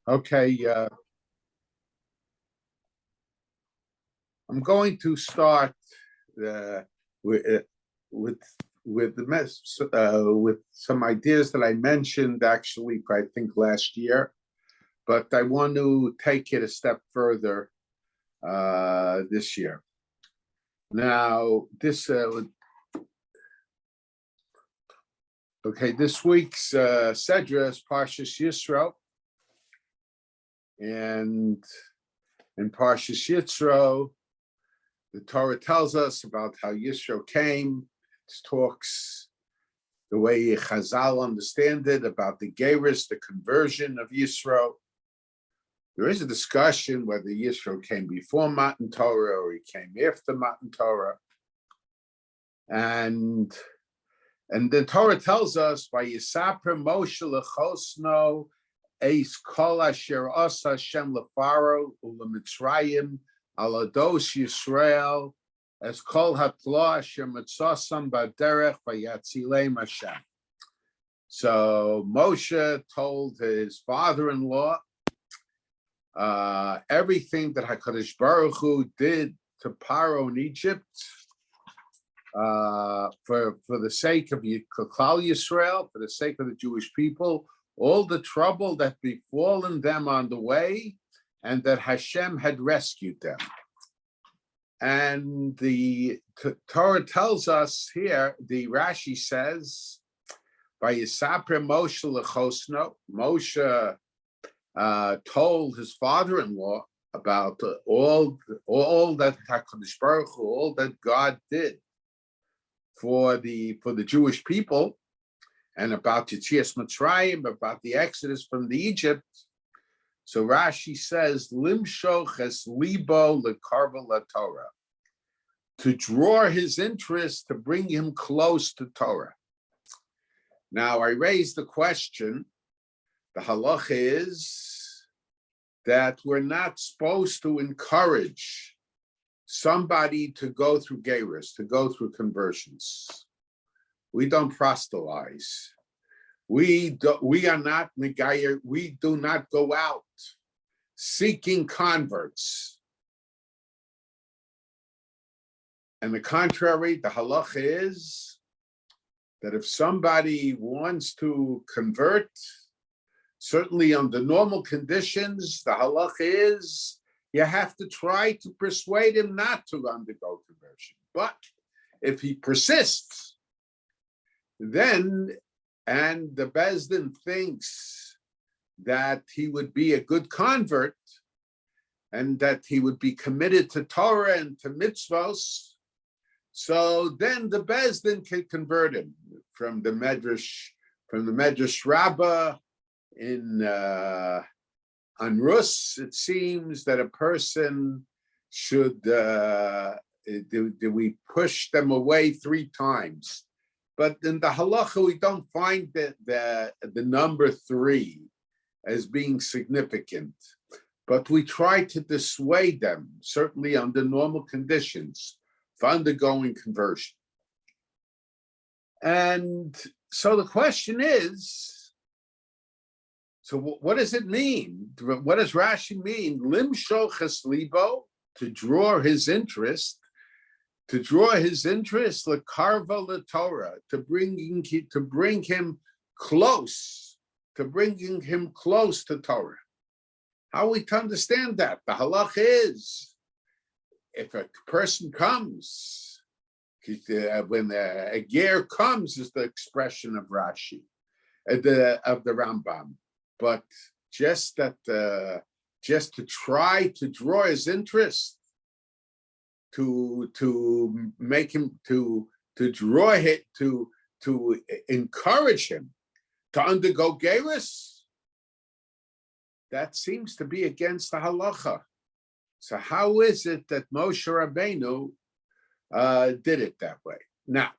Okay, I'm going to start uh, with uh, with with some ideas that I mentioned actually, I think last year, but I want to take it a step further this year. Now, this week's Sedra is Parshas Yisro, and in Parshas Yisro, the Torah tells us about how Yisro came. It talks the way Chazal understand it about the Geras, the conversion of Yisro. There is a discussion whether Yisro came before Matan Torah or he came after Matan Torah. And the Torah tells us by Yisaper Moshe lechosno eis kol asher asa Hashem lefaro ulemitzrayim alados Yisrael as kol hatla asher mitzasam baderech vayatzilem Hashem. So Moshe told his father-in-law everything that HaKadosh Baruch Hu did to Paro in Egypt for the sake of Klal Yisrael, for the sake of the Jewish people, all the trouble that befallen them on the way, and that Hashem had rescued them. And the Torah tells us here, the Rashi says, by Yisaper Moshe lechosno, Moshe told his father-in-law about all that HaKadosh Baruch Hu, all that God did for the Jewish people, and about Yetzias Mitzrayim, about the Exodus from the Egypt. So Rashi says, Limshoch es libo lekarva laTorah, to draw his interest, to bring him close to Torah. Now I raised the question, the halacha is that we're not supposed to encourage somebody to go through geras, to go through conversions. We don't proselytize. We are not megayer. We do not go out seeking converts. And the contrary, the halacha is that if somebody wants to convert, certainly under normal conditions, the halacha is you have to try to persuade him not to undergo conversion. But if he persists, then, and the Beis Din thinks that he would be a good convert and that he would be committed to Torah and to mitzvos, so then the Beis Din can convert him from the Medrash Rabbah in on Rus. It seems that a person should we push them away 3 times, but in the halacha we don't find the number 3 as being significant. But we try to dissuade them, certainly under normal conditions, for undergoing conversion. And so the question is, so what does it mean? What does Rashi mean? Limshoch es libo, to draw his interest, lekarva laTorah, to bring him close to Torah. How are we to understand that? The halach is, if a person comes, when a ger comes is the expression of Rashi, of the Rambam, but just to try to draw his interest, to make him, to draw it, to encourage him to undergo geras, that seems to be against the halacha. So how is it that Moshe Rabbeinu did it that way? Now,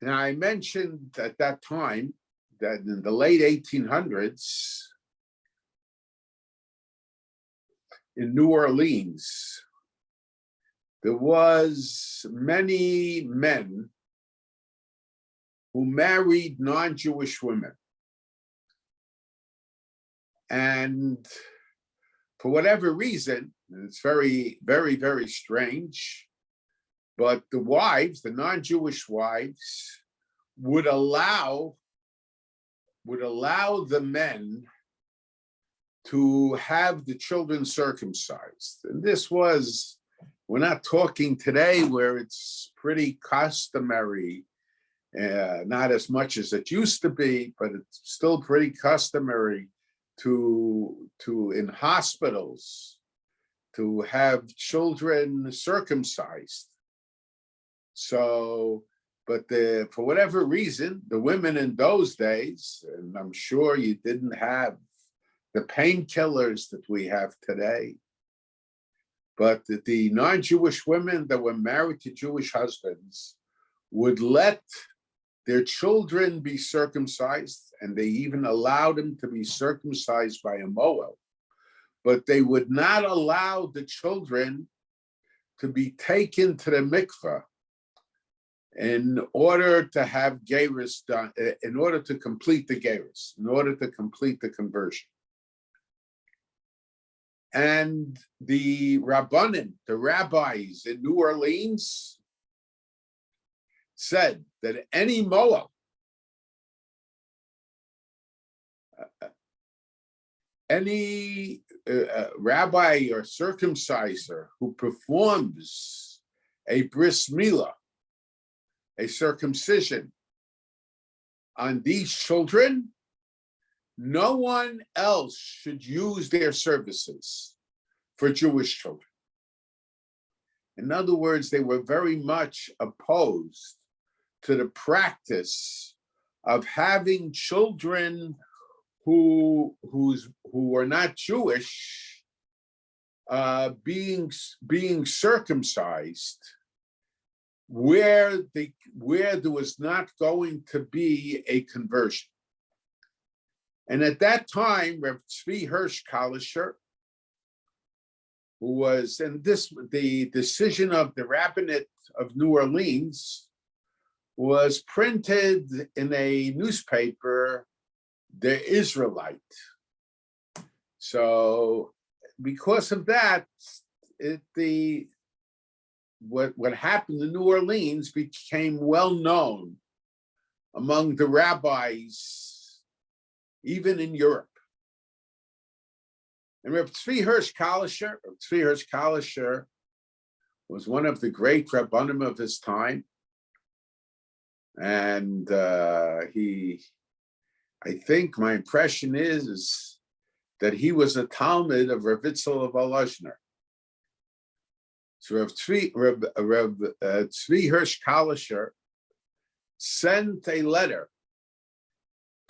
now I mentioned at that time that in the late 1800s in New Orleans, there was many men who married non-Jewish women. And for whatever reason, and it's very, very, very strange, but the wives, the non-Jewish wives, would allow the men to have the children circumcised. And this was, we're not talking today where it's pretty customary, not as much as it used to be, but it's still pretty customary to in hospitals to have children circumcised. So, but for whatever reason, the women in those days, and I'm sure you didn't have the painkillers that we have today, but the non-Jewish women that were married to Jewish husbands would let their children be circumcised, and they even allowed them to be circumcised by a Moel, but they would not allow the children to be taken to the mikveh in order to have gerus done, in order to complete the gerus, in order to complete the conversion. And the rabbanim, the rabbis in New Orleans, said that any moel, any rabbi or circumciser who performs a bris milah, a circumcision on these children, no one else should use their services for Jewish children. In other words, they were very much opposed to the practice of having children who were not Jewish being circumcised where there was not going to be a conversion. And at that time, Rabbi Tzvi Hirsch Kalisher, who was, and this, the decision of the rabbinate of New Orleans was printed in a newspaper, The Israelite. So because of that, what happened in New Orleans became well known among the rabbis, even in Europe. And Rabbi Tzvi Hirsch Kalisher was one of the great rabbanim of his time. And I think my impression is that he was a Talmud of Rav Itzel of Volozhiner. So Rav Tzvi Hirsch Kalisher sent a letter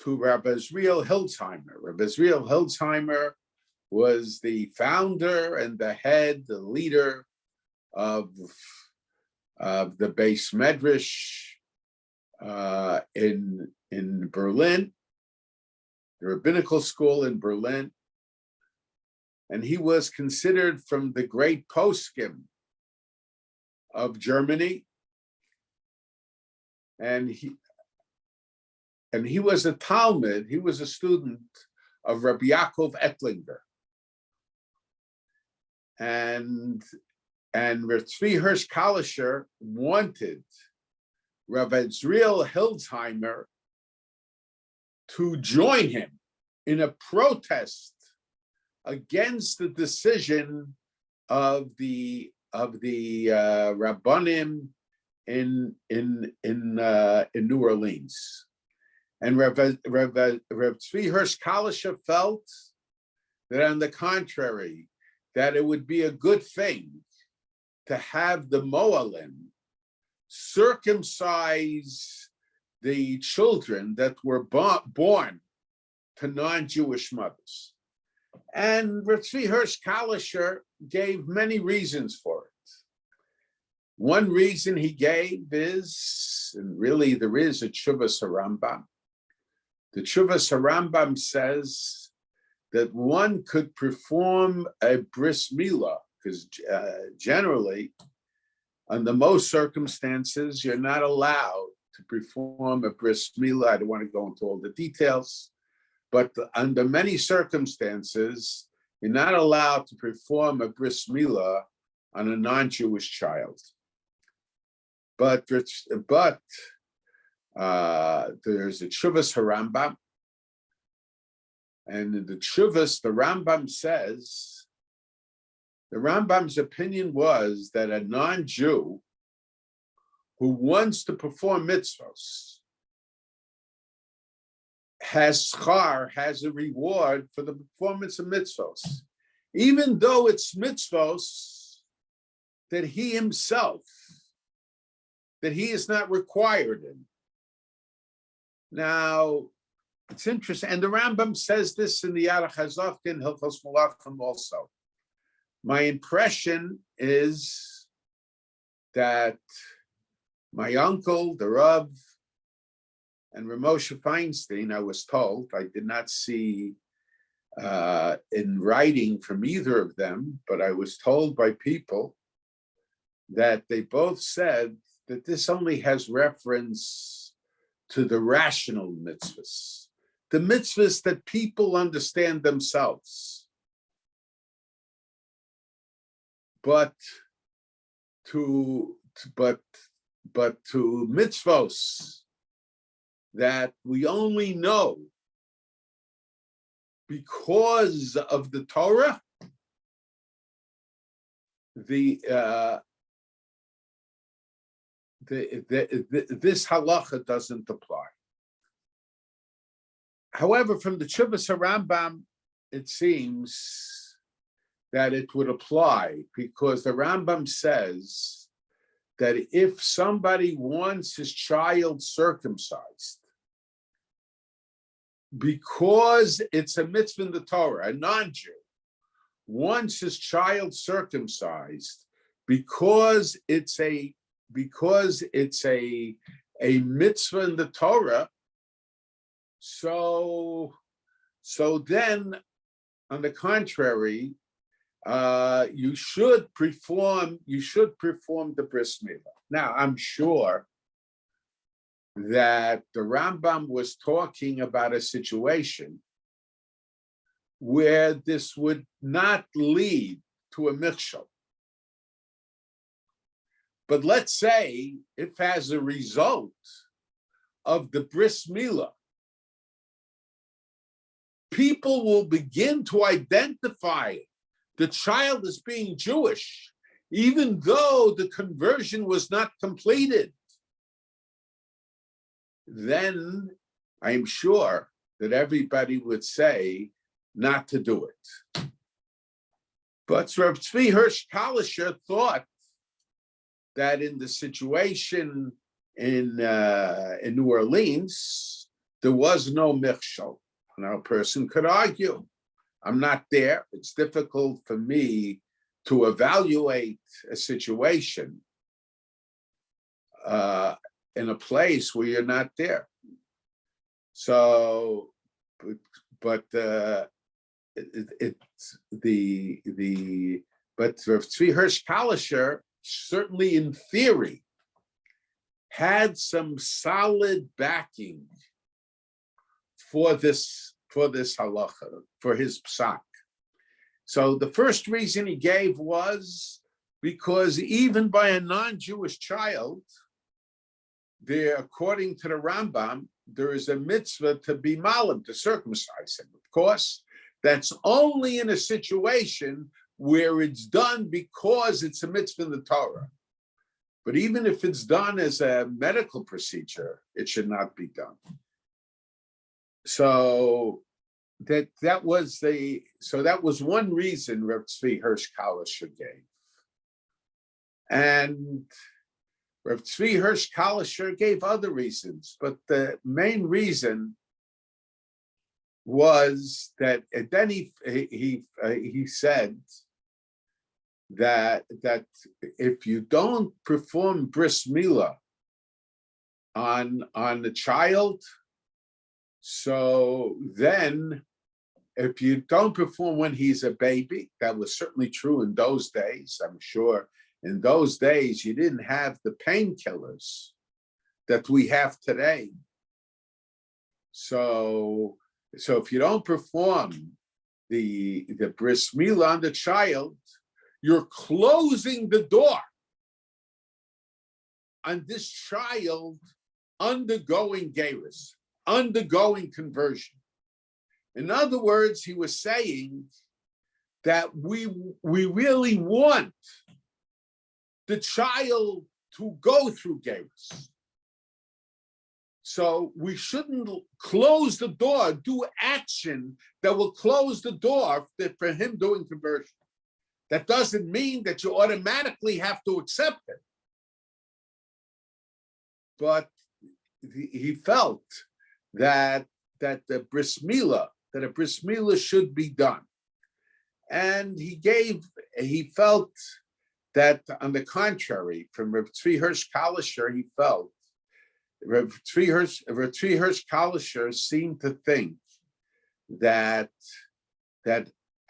to Rabbi Israel Hilzheimer. Rabbi Israel Hilzheimer was the founder and the head, the leader of the Beis Medrash in Berlin, the rabbinical school in Berlin. And he was considered from the great poskim of Germany. And he was a Talmud, he was a student of Rabbi Yaakov Ettlinger. And Rabbi Tzvi Hirsch Kalisher wanted Rabbi Israel Hilzheimer to join him in a protest against the decision of the Rabbanim in New Orleans. And Rabbi Tzvi Hirsch Kalisher felt that, on the contrary, that it would be a good thing to have the Moalim circumcise the children that were born to non-Jewish mothers. And Rabbi Tzvi Hirsch Kalisher gave many reasons for it. One reason he gave is, and really there is a Tshuvas HaRambam. The Tshuvas HaRambam says that one could perform a bris milah, because generally, under most circumstances, you're not allowed to perform a bris milah. I don't want to go into all the details, but under many circumstances, you're not allowed to perform a bris milah on a non-Jewish child. But there's a Tshuvas Harambam, and in the Tshuvas, the Rambam says, the Rambam's opinion was that a non-Jew who wants to perform mitzvahs has schar, has a reward for the performance of mitzvahs, even though it's mitzvahs that he himself, that he is not required in. Now, it's interesting, and the Rambam says this in the Yarach HaZovkin, Hilchos Malachim also. My impression is that my uncle, the Rav, and Moshe Feinstein, I was told, I did not see in writing from either of them, but I was told by people that they both said that this only has reference to the rational mitzvahs, the mitzvahs that people understand themselves. But to mitzvahs that we only know because of the Torah, this halacha doesn't apply. However, from the Tshuvas Harambam, it seems that it would apply, because the Rambam says that if somebody wants his child circumcised, because it's a mitzvah in the Torah, a non-Jew wants his child circumcised because it's a mitzvah in the Torah, so then, on the contrary, you should perform the bris milah. Now, I'm sure that the Rambam was talking about a situation where this would not lead to a mikshel. But let's say if as a result of the bris milah, people will begin to identify the child as being Jewish, even though the conversion was not completed, then I'm sure that everybody would say not to do it. But Rav Tzvi Hirsch Kalisher thought that in the situation in New Orleans, there was no mikshel. Now, a person could argue, I'm not there. It's difficult for me to evaluate a situation in a place where you're not there. So, but Rav Tzvi Hirsch Kalisher certainly, in theory, had some solid backing for this halacha, for his psak. So the first reason he gave was because even by a non-Jewish child, there, according to the Rambam, there is a mitzvah to be malim, to circumcise him. Of course, that's only in a situation where it's done because it's a mitzvah in the Torah. But even if it's done as a medical procedure, it should not be done. So that was one reason Rav Tzvi Hirsch Kalisher gave. And Rav Tzvi Hirsch Kalisher gave other reasons, but the main reason was that, and then he said that if you don't perform bris milah on the child, so then if you don't perform when he's a baby, that was certainly true in those days. I'm sure in those days you didn't have the painkillers that we have today. So if you don't perform the bris milah on the child, you're closing the door on this child undergoing gerus, undergoing conversion. In other words, he was saying that we really want the child to go through gerus. So we shouldn't close the door, do action that will close the door for him doing conversion. That doesn't mean that you automatically have to accept it. But he felt that the bris milah, that a bris milah should be done. And he felt that, on the contrary, from Rav Tzvi Hirsch Kalisher, he felt Rav Tzvi Hirsch Kalisher seemed to think that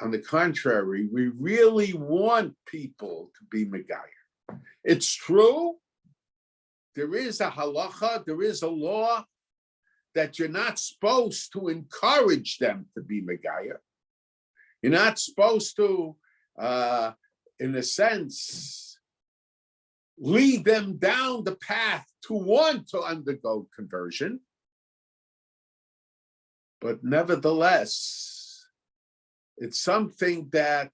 on the contrary, we really want people to be megayer. It's true, there is a halacha, there is a law that you're not supposed to encourage them to be megayer. You're not supposed to, in a sense, lead them down the path to want to undergo conversion. But nevertheless, it's something that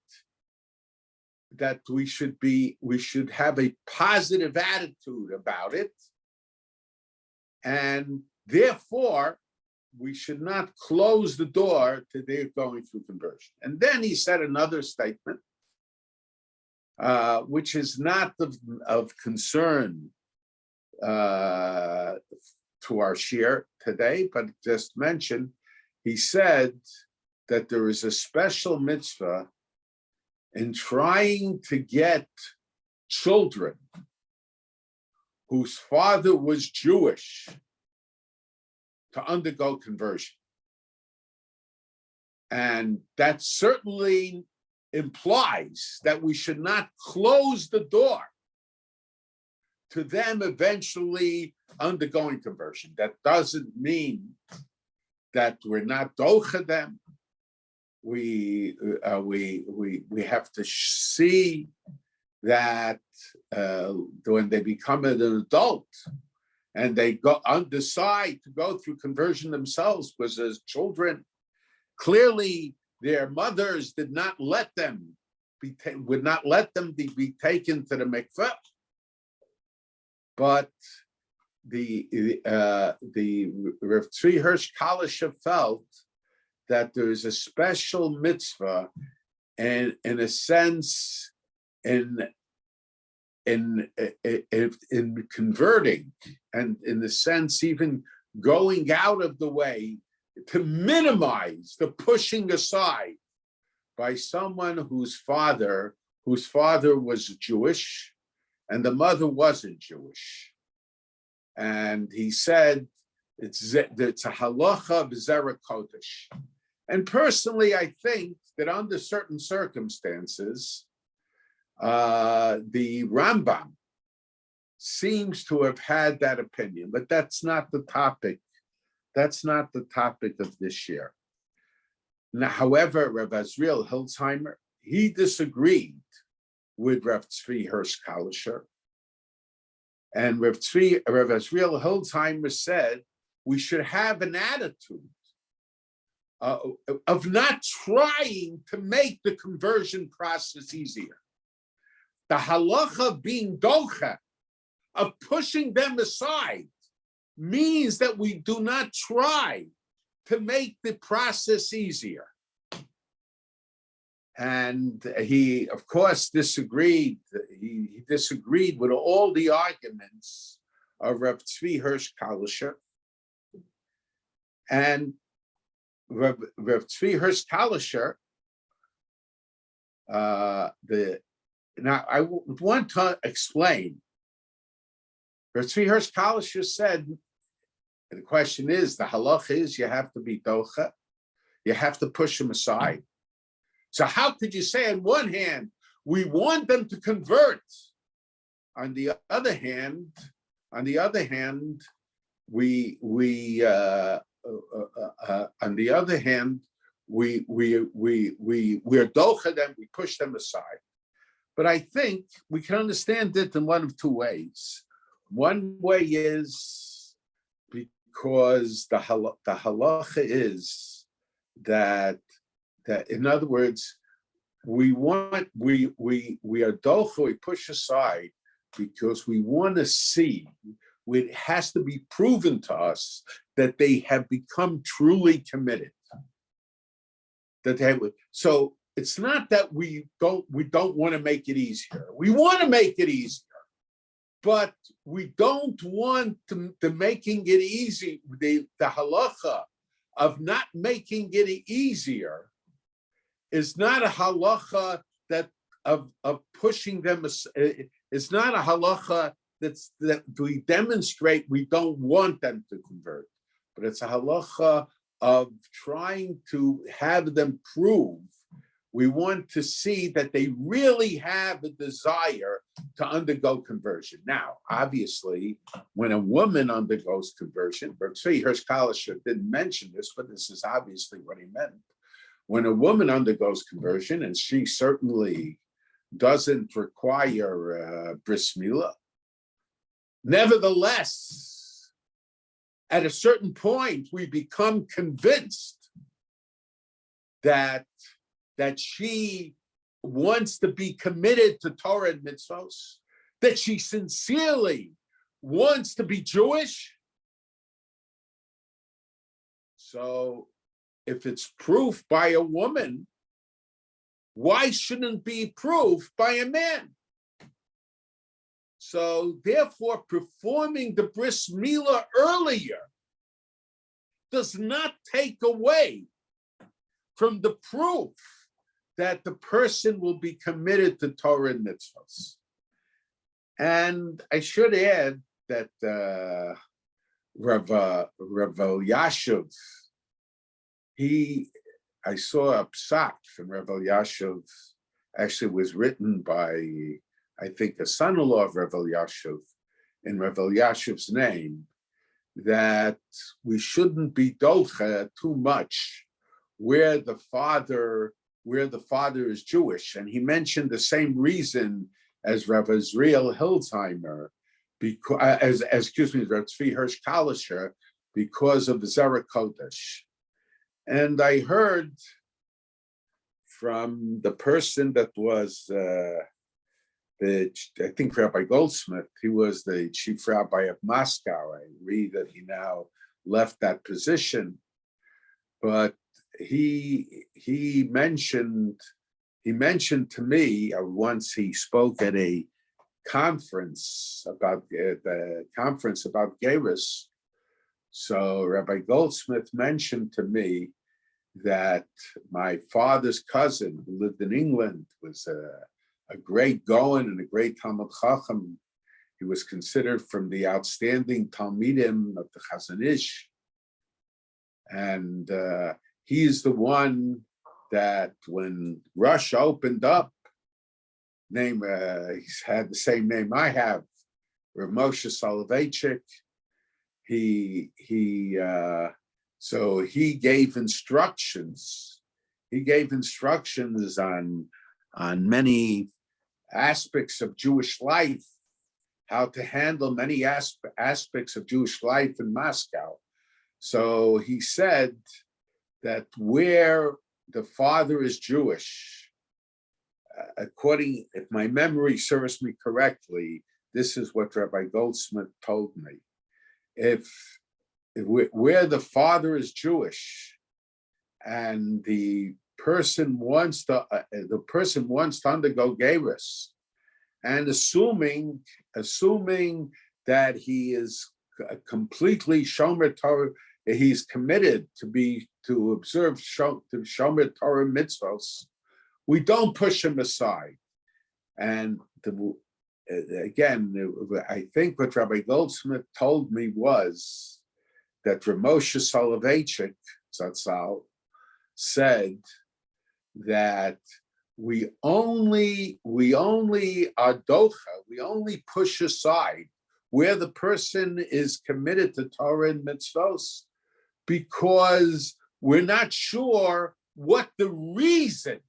we should have a positive attitude about it. And therefore, we should not close the door to their going through conversion. And then he said another statement, which is not of concern to our share today, but just mentioned. He said that there is a special mitzvah in trying to get children whose father was Jewish to undergo conversion. And that certainly implies that we should not close the door to them eventually undergoing conversion. That doesn't mean that we're not docha them. We have to see that when they become an adult and they decide to go through conversion themselves, because as children, clearly their mothers would not let them be taken to the mikveh. But the Rav Tzvi Hirsch Kalisher felt that there is a special mitzvah, and in a sense, in converting, and in the sense even going out of the way to minimize the pushing aside by someone whose father was Jewish and the mother wasn't Jewish. And he said it's a halacha b'zera kodesh. And personally, I think that under certain circumstances, the Rambam seems to have had that opinion, but that's not the topic. That's not the topic of this year. Now, however, Rav Azriel Hilzheimer, he disagreed with Rav Tzvi Hirsch Kalisher. And Rav Azriel Hilzheimer said we should have an attitude of not trying to make the conversion process easier. The halacha being docha, of pushing them aside, means that we do not try to make the process easier. And he, of course, disagreed. He disagreed with all the arguments of Rav Tzvi Hirsch Kalisher. And Rav Tzvi Hirsch Kalisher, now I want to explain. Rav Tzvi Hirsch Kalisher said, and the question is, the halacha is you have to be docha, you have to push them aside. So how could you say on one hand, we want them to convert? On the other hand, on the other hand, we're docha them, we push them aside. But I think we can understand it in one of two ways. One way is because the halacha is that in other words, we are docha, we push aside because we want to see. It has to be proven to us that they have become truly committed. So it's not that we don't want to make it easier. We want to make it easier, but we don't want the making it easy. The halacha of not making it easier is not a halacha that of pushing them. It's not a halacha that we demonstrate we don't want them to convert, but it's a halacha of trying to have them prove. We want to see that they really have a desire to undergo conversion. Now, obviously, when a woman undergoes conversion, Rabbi Hirsch Kalisher didn't mention this, but this is obviously what he meant. When a woman undergoes conversion, and she certainly doesn't require bris milah, nevertheless, at a certain point, we become convinced that she wants to be committed to Torah and mitzvos, that she sincerely wants to be Jewish. So if it's proof by a woman, why shouldn't it be proof by a man? So therefore, performing the bris milah earlier does not take away from the proof that the person will be committed to Torah and mitzvahs. And I should add that Rav Yashuv, I saw a psak from Rav Yashuv, actually was written by, I think, a son-in-law of Rav Yashuv, in Rav Yashuv's name, that we shouldn't be docha too much where the father is Jewish. And he mentioned the same reason as Rav Israel Hildsheimer, because Rav Tzvi Hirsch Kalisher, because of the Zera Kodesh. And I heard from the person that was I think Rabbi Goldsmith, he was the chief rabbi of Moscow. I read that he now left that position, but he mentioned to me once he spoke at a conference about Gerus. So Rabbi Goldsmith mentioned to me that my father's cousin, who lived in England, was a great Goen and a great Talmud Chacham. He was considered from the outstanding Talmidim of the Chazon Ish. And he's the one that when Russia opened up, he's had the same name I have, Rav Moshe Soloveichik. So he gave instructions. He gave instructions on many aspects of Jewish life, how to handle many aspects of Jewish life in Moscow. So he said that where the father is Jewish, if my memory serves me correctly, this is what Rabbi Goldsmith told me. Where the father is Jewish and the person wants to undergo gerus, and assuming that he is completely shomer Torah, he's committed to observe shomer Torah mitzvos, we don't push him aside. And again, I think what Rabbi Goldsmith told me was that Rav Moshe Soloveichik Zatzal said that we only push aside where the person is committed to Torah and mitzvos, because we're not sure what the reason,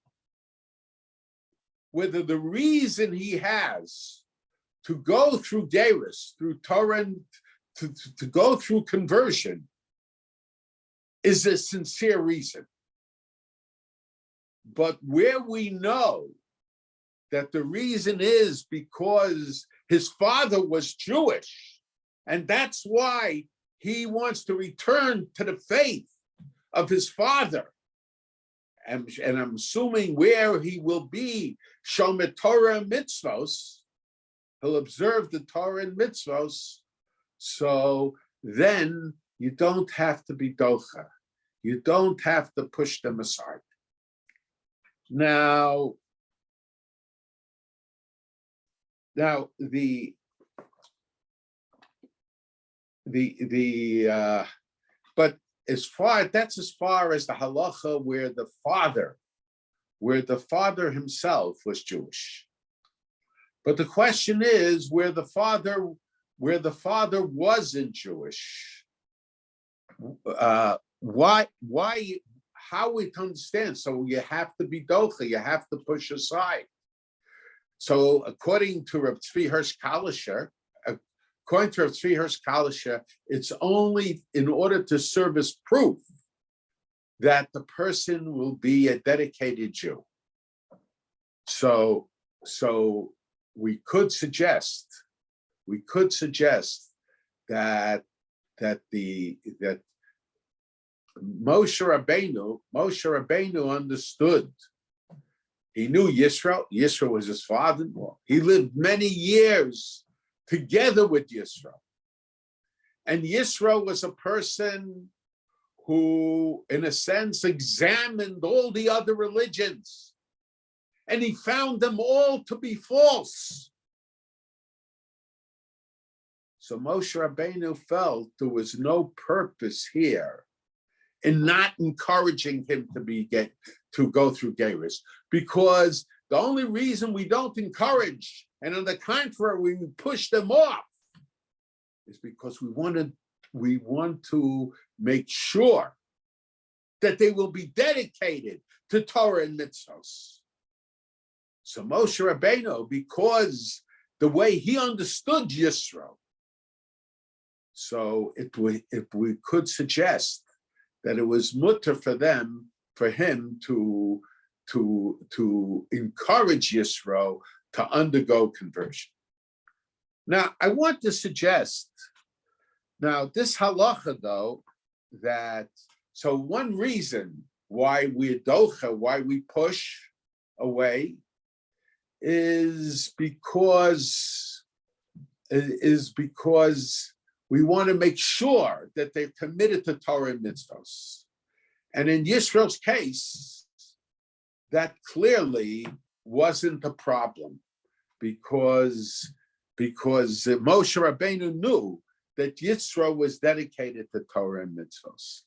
whether the reason he has to go through Geirus, through Torah, and to go through conversion, is a sincere reason. But where we know that the reason is because his father was Jewish, and that's why he wants to return to the faith of his father. And I'm assuming where he will be, Shomer Torah and mitzvos, he'll observe the Torah and mitzvos, so then you don't have to be docha. You don't have to push them aside. Now but as far as the halacha where the father himself was Jewish. But the question is where the father wasn't Jewish. Why? How we understand? So you have to be docha. You have to push aside. So according to Rabbi Tzvi Hirsch Kalisher, it's only in order to serve as proof that the person will be a dedicated Jew. So we could suggest that Moshe Rabbeinu understood. He knew Yisro. Yisro was his father-in-law. He lived many years together with Yisro. And Yisro was a person who, in a sense, examined all the other religions. And he found them all to be false. So Moshe Rabbeinu felt there was no purpose here in not encouraging him to go through Geirus, because the only reason we don't encourage, and on the contrary, we push them off, is because we want to make sure that they will be dedicated to Torah and mitzvos. So Moshe Rabbeinu, because the way he understood Yisro, so if we could suggest that it was mutter for him to encourage Yisro to undergo conversion. Now, I want to suggest, this halacha though, so one reason why we docha, why we push away, is because we want to make sure that they're committed to Torah and mitzvos. And in Yisro's case, that clearly wasn't a problem, because Moshe Rabbeinu knew that Yisro was dedicated to Torah and mitzvos.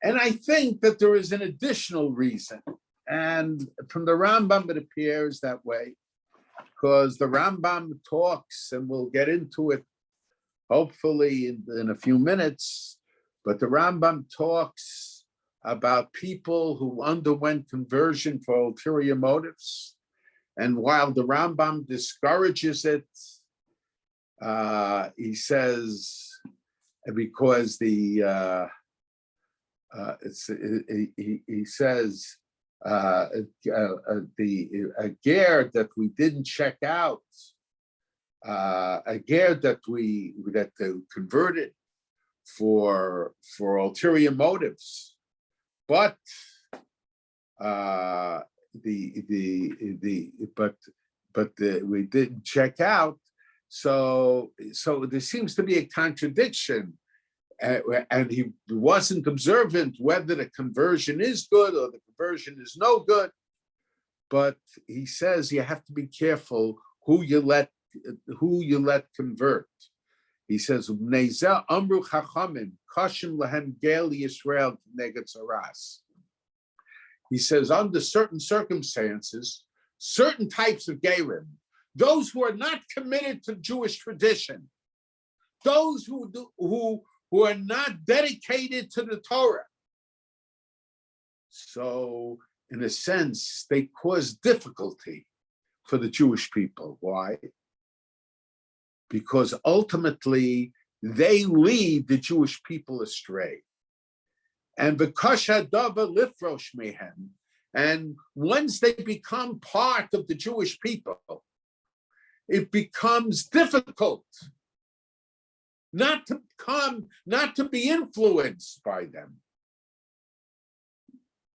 And I think that there is an additional reason. And from the Rambam, it appears that way, because the Rambam talks, and we'll get into it hopefully in a few minutes, but the Rambam talks about people who underwent conversion for ulterior motives. And while the Rambam discourages it, he says, because he says a ger that we didn't check out, a ger that converted for ulterior motives, but we didn't check out. So there seems to be a contradiction, and he wasn't observant whether the conversion is good or the conversion is no good. But he says you have to be careful who you let convert. He says, Amru Chachamim, Kashim Lahem Gel Yisrael Neged Zaras. He says, under certain circumstances, certain types of Gerim, those who are not committed to Jewish tradition, those who are not dedicated to the Torah. So, in a sense, they cause difficulty for the Jewish people. Why? Because ultimately, they lead the Jewish people astray. And and once they become part of the Jewish people, it becomes difficult not to be influenced by them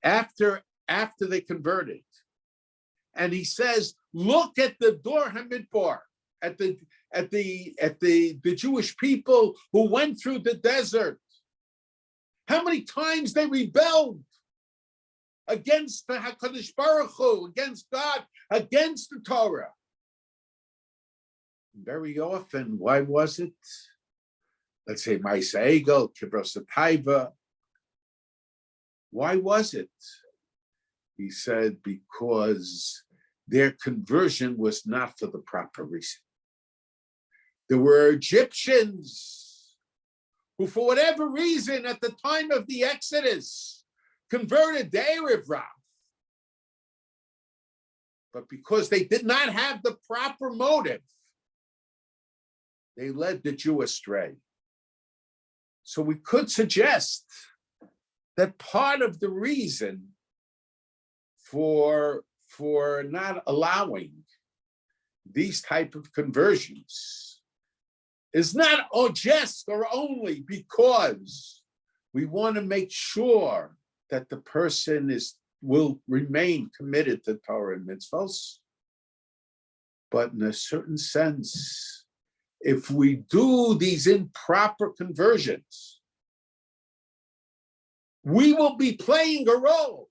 after they converted. And he says, look at the Dor HaMidbar, at the Jewish people who went through the desert. How many times they rebelled against the HaKadosh Baruch Hu, against God, against the Torah. Very often, why was it? Let's say Ma'aseh Egel, Kibros Taiva. Why was it? He said because their conversion was not for the proper reason. There were Egyptians who, for whatever reason, at the time of the Exodus, converted the Erev Rav. But because they did not have the proper motive, they led the Jew astray. So we could suggest that part of the reason for not allowing these type of conversions is not just or only because we want to make sure that the person will remain committed to Torah and mitzvos, but in a certain sense, if we do these improper conversions, we will be playing a role,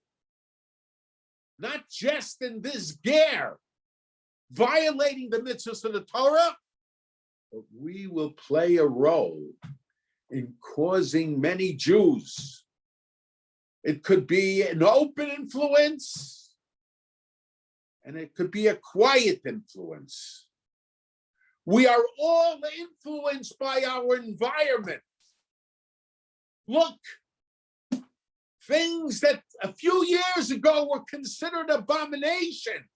not just in this ger, violating the mitzvahs of the Torah, but we will play a role in causing many Jews. It could be an open influence, and it could be a quiet influence. We are all influenced by our environment. Look, things that a few years ago were considered abominations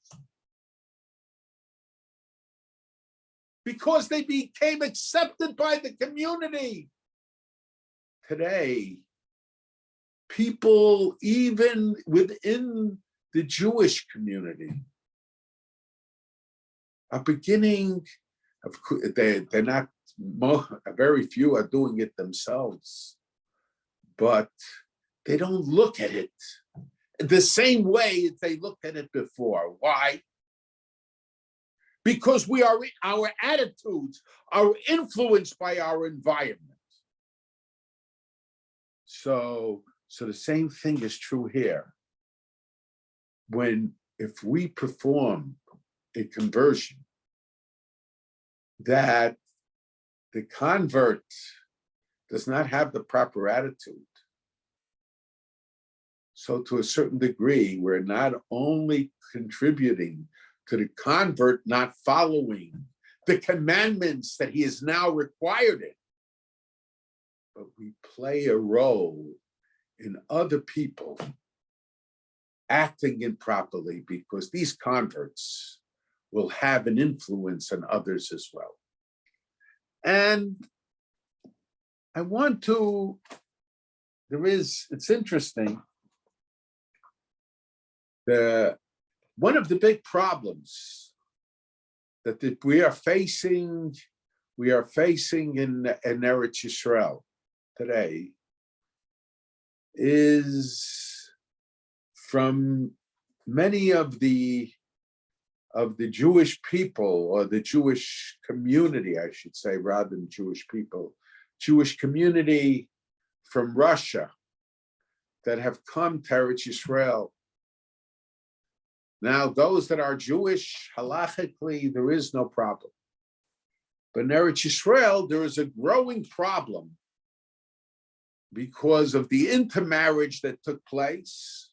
because they became accepted by the community. Today, people, even within the Jewish community, are beginning, they're not, very few are doing it themselves, but they don't look at it the same way they looked at it before. Why? Because our attitudes are influenced by our environment. So the same thing is true here. If we perform a conversion that the convert does not have the proper attitude, so to a certain degree, we're not only contributing to the convert not following the commandments that he is now required in, but we play a role in other people acting improperly, because these converts will have an influence on others as well. And I want to, it's interesting, one of the big problems that we are facing in Eretz Yisrael today is from many of the Jewish people, or the Jewish community, I should say, rather than Jewish people, Jewish community from Russia that have come to Eretz Yisrael. Now, those that are Jewish, halachically, there is no problem. But in Eretz Yisrael, there is a growing problem because of the intermarriage that took place,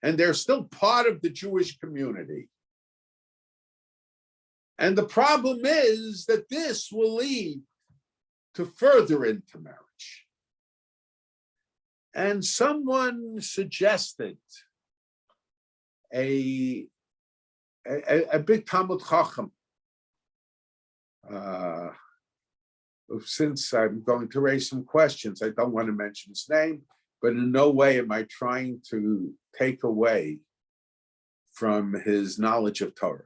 and they're still part of the Jewish community. And the problem is that this will lead to further into marriage. And someone suggested a big Talmud Chacham. Since I'm going to raise some questions, I don't want to mention his name, but in no way am I trying to take away from his knowledge of Torah.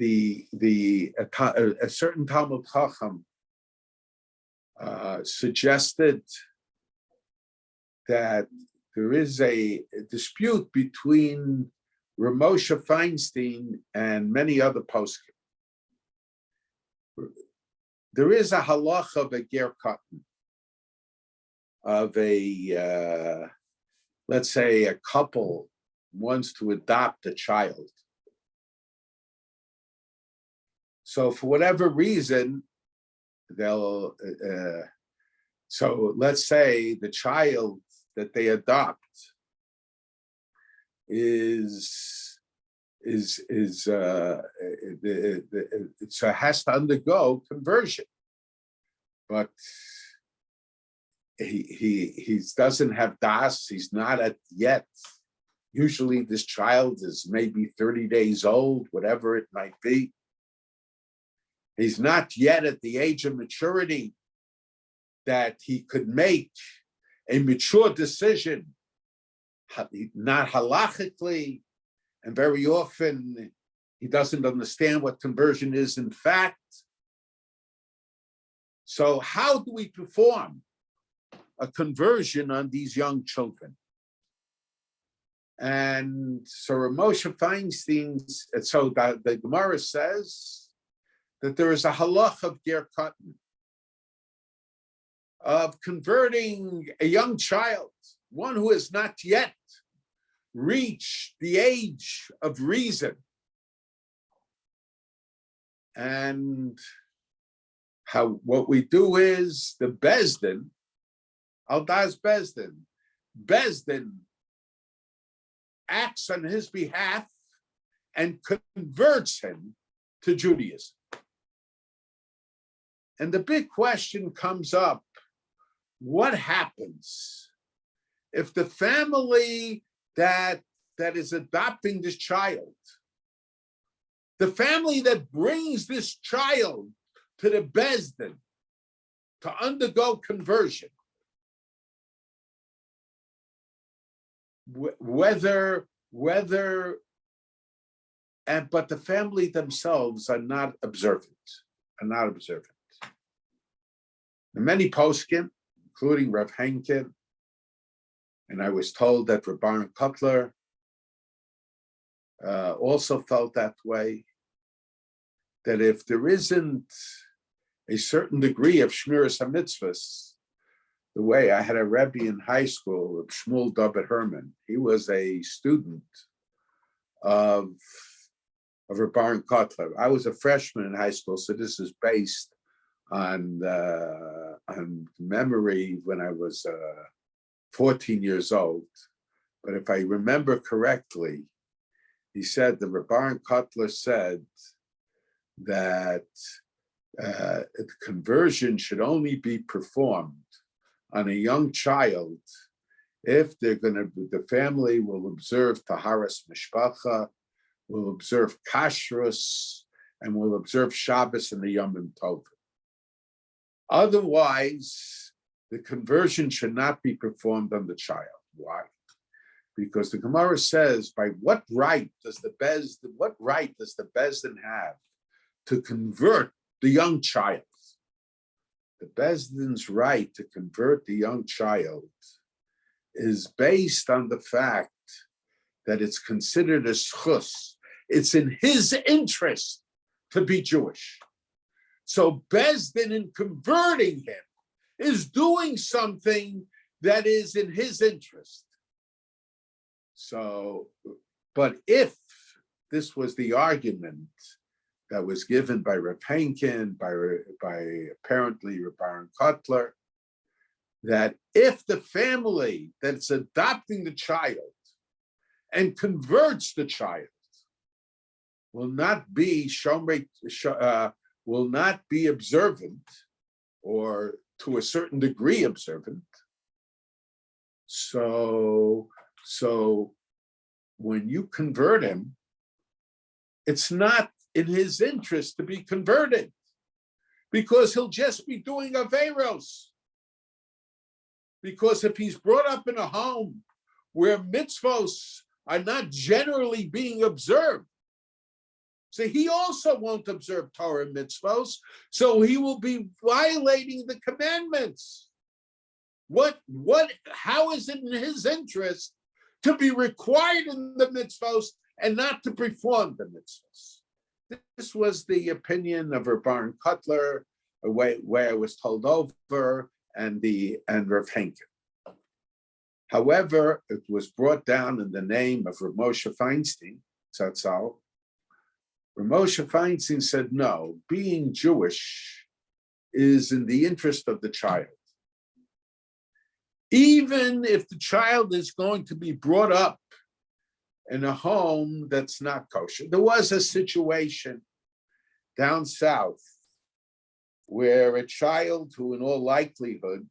A certain Talmud Chacham suggested that there is a dispute between Rav Moshe Feinstein and many other poskim. There is a halacha of a ger katan, of a, let's say a couple wants to adopt a child. So for whatever reason, they'll, so let's say the child that they adopt so has to undergo conversion, but he doesn't have das. He's not at yet. Usually, this child is maybe 30 days old, whatever it might be. He's not yet at the age of maturity that he could make a mature decision, not halachically, and very often he doesn't understand what conversion is in fact. So how do we perform a conversion on these young children? And so Rav Moshe Feinstein, so the Gemara says that there is a halach of ger katan, of converting a young child, one who has not yet reached the age of reason. And what we do is the Bezdin, Aldas Bezdin acts on his behalf and converts him to Judaism. And the big question comes up, what happens if the family that is adopting this child, the family that brings this child to the Bezdin to undergo conversion, but the family themselves are not observant. And many poskim, including Rav Henkin, and I was told that Rabbi Kotler also felt that way, that if there isn't a certain degree of Shmiras HaMitzvahs, the way I had a Rabbi in high school, Shmuel David Herman, he was a student of Rabbi Kotler. I was a freshman in high school, so this is based on memory when I was 14 years old. But if I remember correctly, he said the Rabbi Kotler said that conversion should only be performed on a young child if the family will observe Taharas Mishpacha, will observe Kashrus, and will observe Shabbos and the Yom Tov. Otherwise, the conversion should not be performed on the child. Why? Because the Gemara says, by what right does the Bezdin have to convert the young child? The Bezdin's right to convert the young child is based on the fact that it's considered a schus. It's in his interest to be Jewish. So Bezdin, in converting him, is doing something that is in his interest. So, but if this was the argument that was given by Rav Henkin, by apparently Rabbi Kotler, that if the family that's adopting the child and converts the child will not be observant, or to a certain degree observant. So when you convert him, it's not in his interest to be converted, because he'll just be doing Averos. Because if he's brought up in a home where mitzvos are not generally being observed, so he also won't observe Torah mitzvos, so he will be violating the commandments. How is it in his interest to be required in the mitzvos and not to perform the mitzvos? This was the opinion of Rabbi Kotler, where it was told over, and Rav Henkel. However, it was brought down in the name of Rav Moshe Feinstein, Zatzal. Rav Moshe Feinstein said, no, being Jewish is in the interest of the child. Even if the child is going to be brought up in a home that's not kosher. There was a situation down south where a child who in all likelihood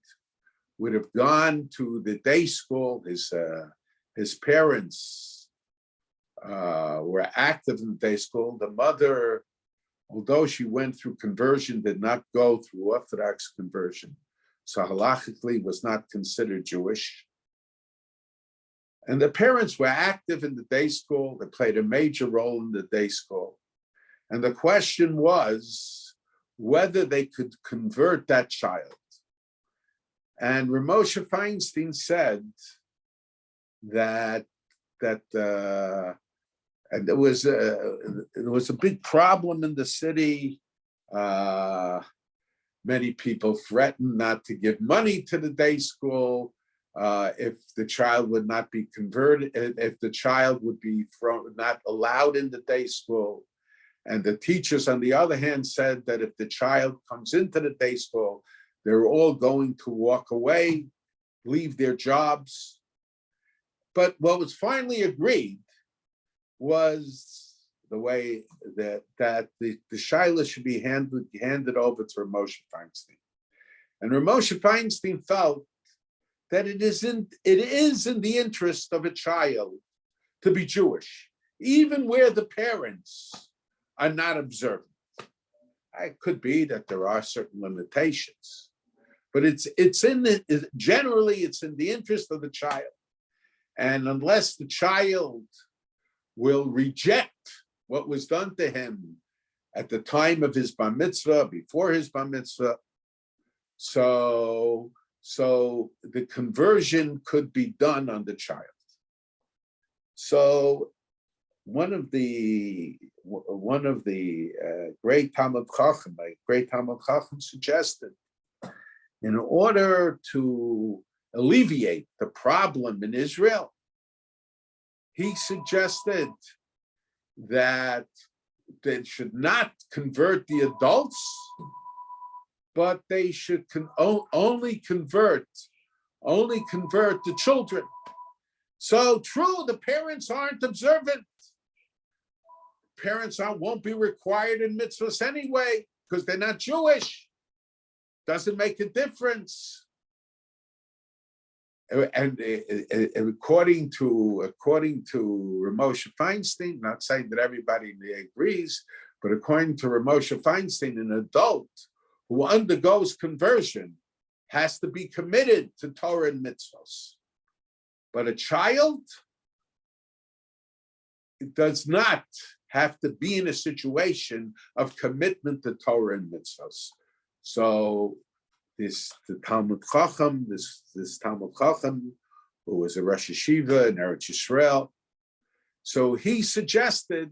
would have gone to the day school, his parents were active in the day school. The mother, although she went through conversion, did not go through Orthodox conversion. So halachically was not considered Jewish. And the parents were active in the day school. They played a major role in the day school. And the question was whether they could convert that child. And Rav Moshe Feinstein said that and there was a big problem in the city. Many people threatened not to give money to the day school if the child would not be converted, if the child would be not allowed in the day school. And the teachers, on the other hand, said that if the child comes into the day school, they're all going to walk away, leave their jobs. But what was finally agreed was the way that the shaila should be handed over to Rav Moshe Feinstein. And Rav Moshe Feinstein felt that it is in the interest of a child to be Jewish, even where the parents are not observant. It could be that there are certain limitations, but generally it's in the interest of the child. And unless the child will reject what was done to him at the time of his bar mitzvah, before his bar mitzvah, so the conversion could be done on the child. So one of the great Talmud Chacham suggested, in order to alleviate the problem in Israel, he suggested that they should not convert the adults, but they should only convert the children. So true, the parents aren't observant. Parents won't be required in mitzvahs anyway because they're not Jewish. Doesn't make a difference. And according to Rav Moshe Feinstein, not saying that everybody agrees, but according to Rav Moshe Feinstein, an adult who undergoes conversion has to be committed to Torah and mitzvahs. But a child does not have to be in a situation of commitment to Torah and mitzvahs. So the Talmud Chacham, this Talmud Chacham, who was a Rosh Yeshiva in Eretz Yisrael, so he suggested,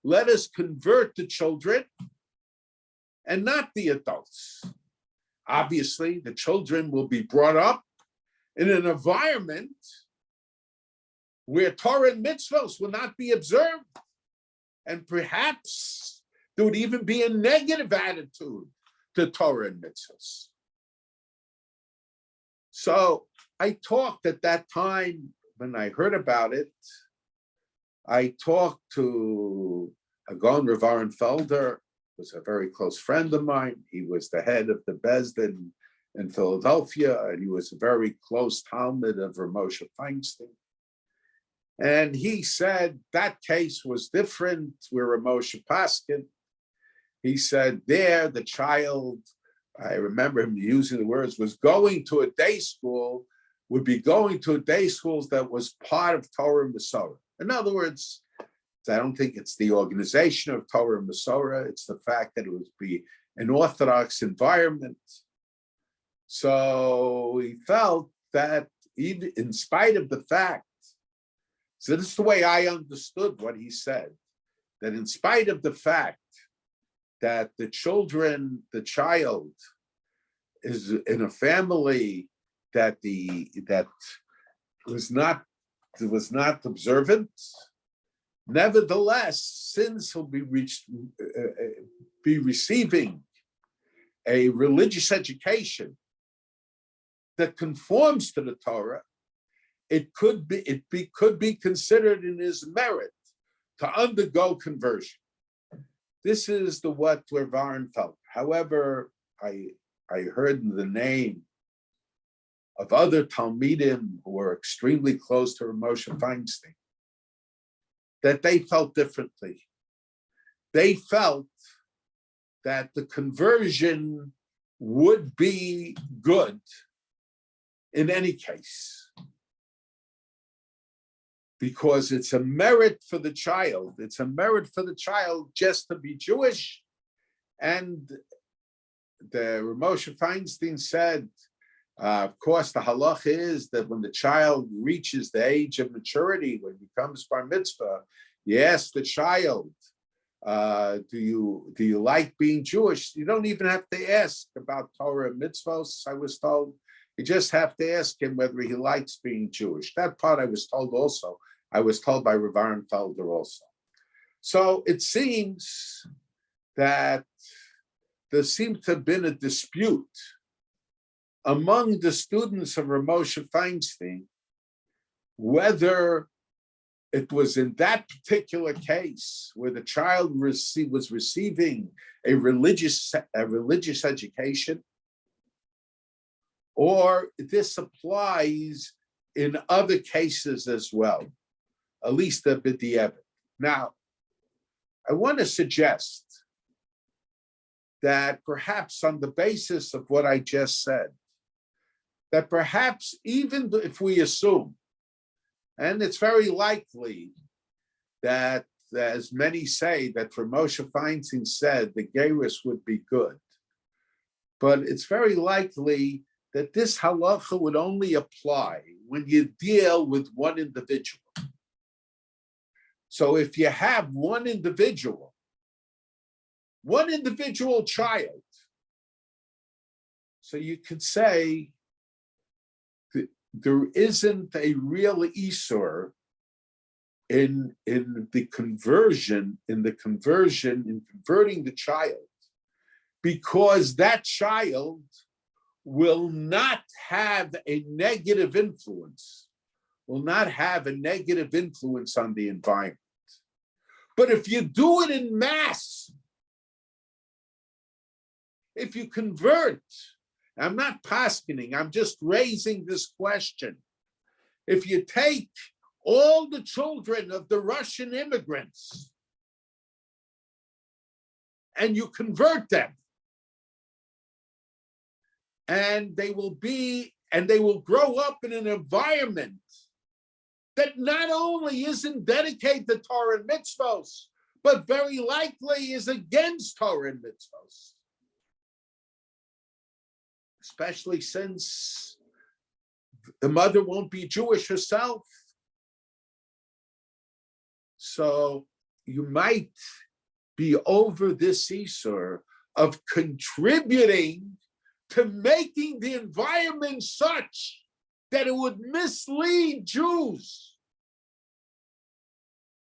let us convert the children and not the adults. Obviously, the children will be brought up in an environment where Torah and mitzvahs will not be observed. And perhaps there would even be a negative attitude to Torah and mitzvahs. So I talked at that time, when I heard about it, I talked to Agon Rav Aaron Felder was a very close friend of mine. He was the head of the Bezdin in Philadelphia, and he was a very close Talmud of Moshe Feinstein. And he said that case was different where Moshe Paskin. He said there the child, I remember him using the words, was going to a day school, would be going to a day school that was part of Torah and Masorah. In other words, I don't think it's the organization of Torah and Masorah, it's the fact that it would be an Orthodox environment. So he felt that even in spite of the fact, so this is the way I understood what he said, that in spite of the fact that the child is in a family that was not observant, nevertheless, since he'll be receiving a religious education that conforms to the Torah, it could be considered in his merit to undergo conversion. This is what Varn felt. However, I heard the name of other Talmidim who were extremely close to Moshe Feinstein, that they felt differently. They felt that the conversion would be good in any case, because it's a merit for the child. It's a merit for the child just to be Jewish. And the Moshe Feinstein said, of course, the halach is that when the child reaches the age of maturity, when he becomes bar mitzvah, you ask the child, do you like being Jewish? You don't even have to ask about Torah and mitzvos, I was told. You just have to ask him whether he likes being Jewish. That part I was told also. I was told by Rav Arenfelder also. So it seems that there seems to have been a dispute among the students of Rav Moshe Feinstein whether it was in that particular case where the child was receiving a religious education, or this applies in other cases as well, at least a b'diavad. Now, I want to suggest that perhaps on the basis of what I just said, that perhaps even if we assume, and it's very likely that, as many say, that for Moshe Feinstein said the gerus would be good, but it's very likely that this halacha would only apply when you deal with one individual. So if you have one individual child, so you could say there isn't a real Yisro in converting the child, because that child will not have a negative influence, on the environment. But if you do it in mass, if you convert, I'm not paskening, I'm just raising this question. If you take all the children of the Russian immigrants and you convert them, and they will grow up in an environment that not only isn't dedicated to Torah and mitzvos, but very likely is against Torah and mitzvos. Especially since the mother won't be Jewish herself. So you might be over this Yisro of contributing to making the environment such that it would mislead Jews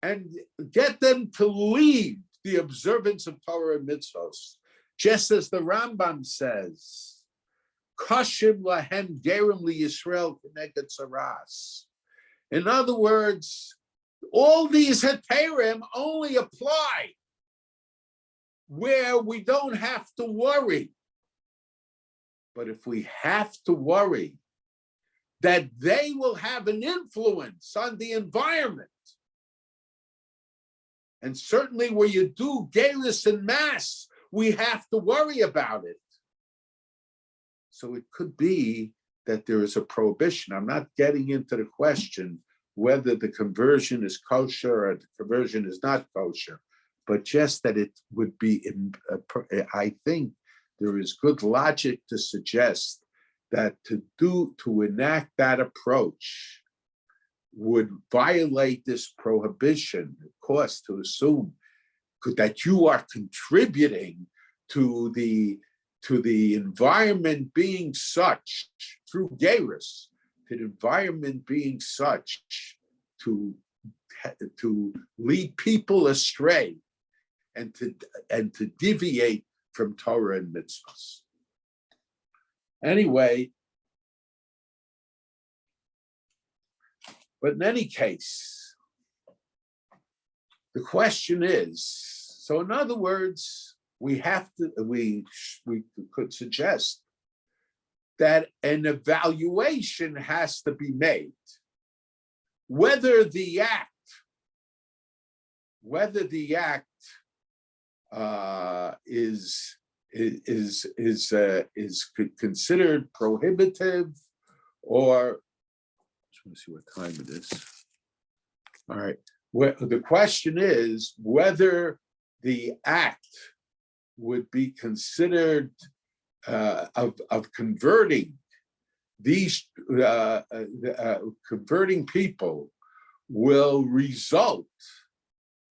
and get them to leave the observance of Torah and mitzvos. Just as the Rambam says, Kashim lahem gerim li Yisrael k'neged tzaras. In other words, all these heterim only apply where we don't have to worry. But if we have to worry that they will have an influence on the environment, and certainly where you do gayness en masse, we have to worry about it. So it could be that there is a prohibition. I'm not getting into the question whether the conversion is kosher or the conversion is not kosher, but just that it would be, I think there is good logic to suggest that to enact that approach would violate this prohibition. Of course, to assume that you are contributing to the environment being such through Geirus, to the environment being such to lead people astray and to deviate from Torah and mitzvahs. Anyway, but in any case, the question is, so in other words, we could suggest that an evaluation has to be made whether the act is considered prohibitive, or just want to see what time it is. All right. The question is whether the act would be considered of converting these converting people will result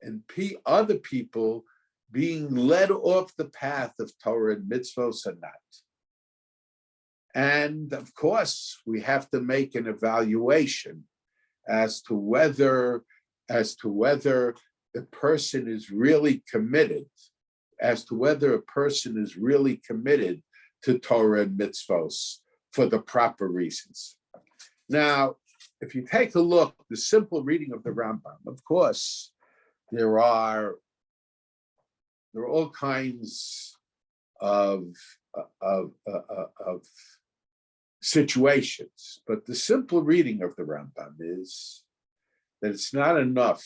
in other people being led off the path of Torah and mitzvos or not. And of course, we have to make an evaluation as to whether the person is really committed, to Torah and mitzvos for the proper reasons. Now, if you take a look, the simple reading of the Rambam, of course, there are all kinds of situations, but the simple reading of the Rambam is that it's not enough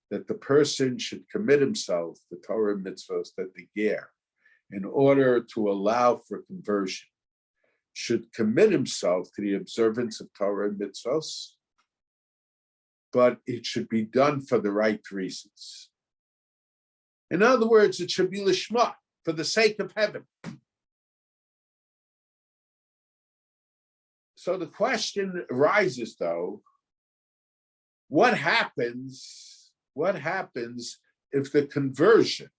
that the person should commit himself to Torah and mitzvos, that the ger, in order to allow for conversion, should commit himself to the observance of Torah and mitzvos, but it should be done for the right reasons. In other words, it should be lishma, for the sake of heaven. So the question arises, though, what happens if the conversion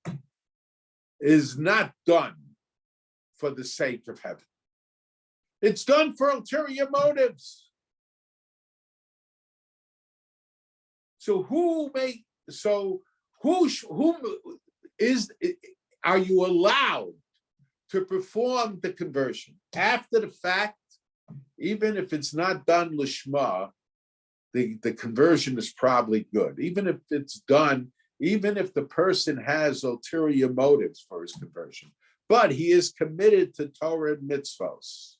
is not done for the sake of heaven? It's done for ulterior motives. So are you allowed to perform the conversion after the fact? Even if it's not done lishma, the conversion is probably good. Even if it's done, even if the person has ulterior motives for his conversion, but he is committed to Torah and mitzvos,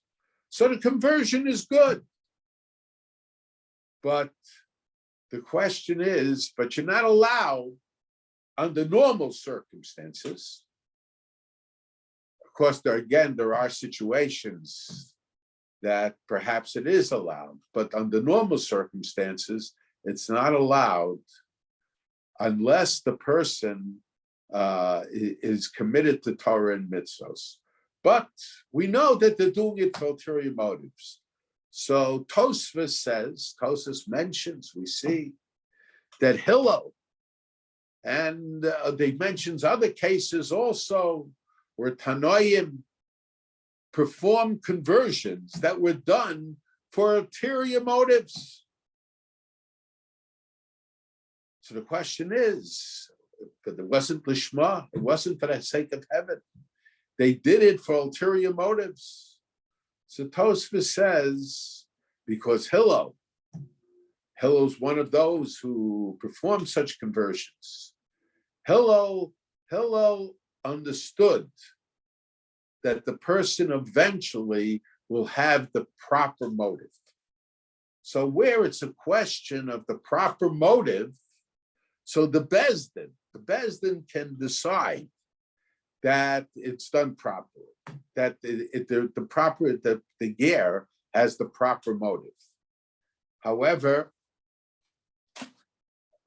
so the conversion is good. But the question is, but you're not allowed under normal circumstances. Of course, there are situations that perhaps it is allowed, but under normal circumstances, it's not allowed unless the person is committed to Torah and mitzvos. But we know that they're doing it for ulterior motives. So Tosfos mentions, we see that Hillel, and they mentions other cases also where Tanoim performed conversions that were done for ulterior motives. So the question is, but it wasn't lishma, it wasn't for the sake of heaven. They did it for ulterior motives. So Tosfos says, because Hillel's one of those who perform such conversions. Hillel understood that the person eventually will have the proper motive. So where it's a question of the proper motive, so the Bezdin can decide that it's done properly, that the ger has the proper motive. However,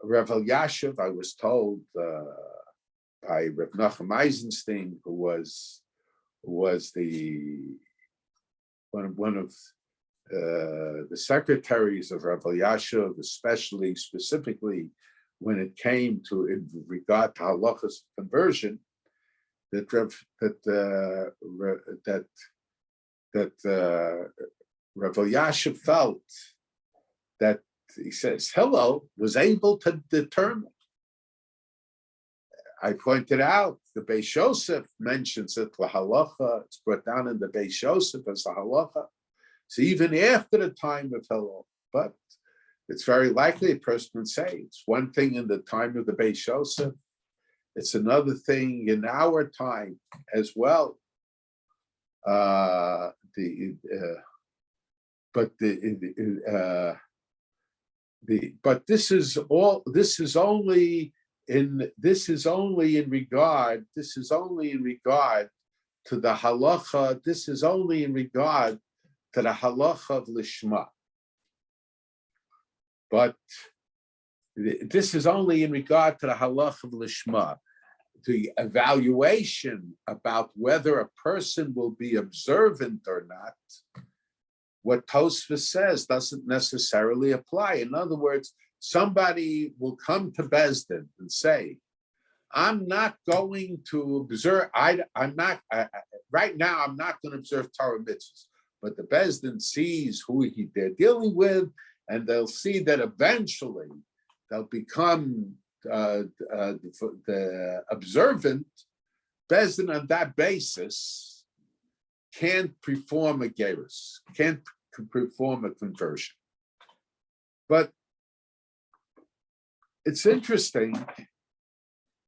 Rav Elyashiv, I was told by Rav Nachum Eisenstein, who was the one of the secretaries of Rav Elyashiv, specifically when it came to in regard to halachas conversion, that Rav Elyashiv felt that, he says, Hillel was able to determine. I pointed out the Beis Yosef mentions it, la halacha, it's brought down in the Beis Yosef as the halacha. So even after the time of Hillel, but it's very likely a person would say it's one thing in the time of the Beis Yosef, it's another thing in our time as well. But this is only in regard to the halacha. This is only in regard to the halacha of lishma. But this is only in regard to the halacha of lishma. The evaluation about whether a person will be observant or not, what Tosfos says doesn't necessarily apply. In other words, somebody will come to Bezdin and say, I'm not going to observe, right now I'm not going to observe Torah mitzvahs, but the Bezdin sees who they're dealing with, and they'll see that eventually they'll become the observant. Bezdin on that basis can't perform a gerus, can't perform a conversion. But it's interesting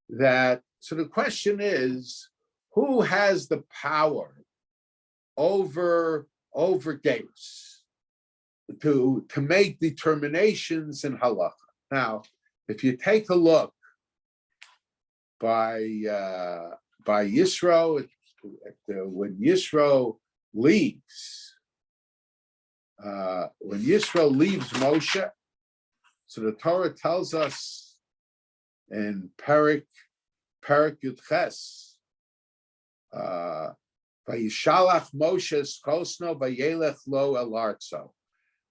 that, so the question is, who has the power over gerus to make determinations in halacha? Now, if you take a look by Yisro, when Yisro leaves, Moshe, so the Torah tells us in Perek Yud Ches, Vayishalach Moshe Skosno Vayelech Lo El Artzo.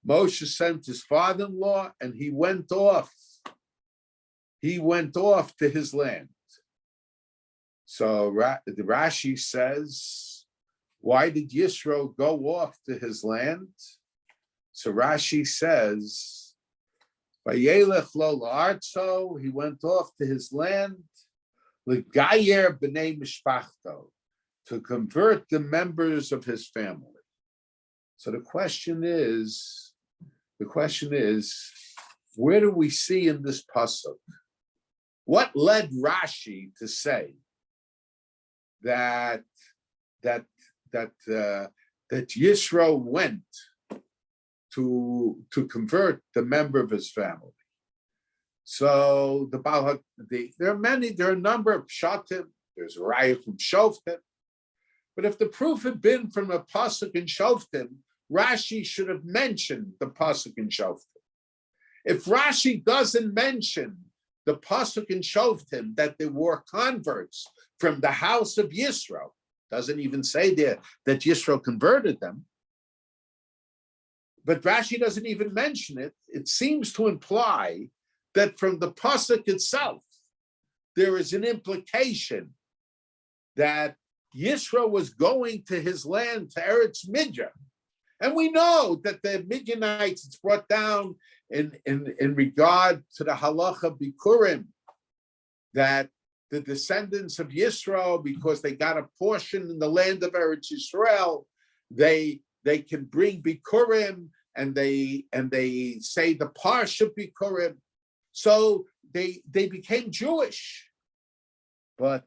Moshe sent his father-in-law, and he went off. He went off to his land. So the Rashi says, why did Yisro go off to his land? So Rashi says, Vayelech lo la'artzo, he went off to his land, l'gayer b'nei mishpachto, to convert the members of his family. So the question is, where do we see in this pasuk? What led Rashi to say that Yisro went to convert the member of his family? So there are a number of pshatim. There's a raya from Shoftim, but if the proof had been from a pasuk in Shoftim, Rashi should have mentioned the pasuk in Shoftim. If Rashi doesn't mention the pasuk in Shoftim that there were converts from the house of Yisro, doesn't even say there that Yisro converted them, but Rashi doesn't even mention it, it seems to imply that from the pasuk itself, there is an implication that Yisro was going to his land, to Eretz Midrash. And we know that the Midianites, it's brought down in regard to the halacha bikurim, that the descendants of Yisro, because they got a portion in the land of Eretz Yisrael, they can bring bikurim, and they say the Parsha bikurim. So they became Jewish. But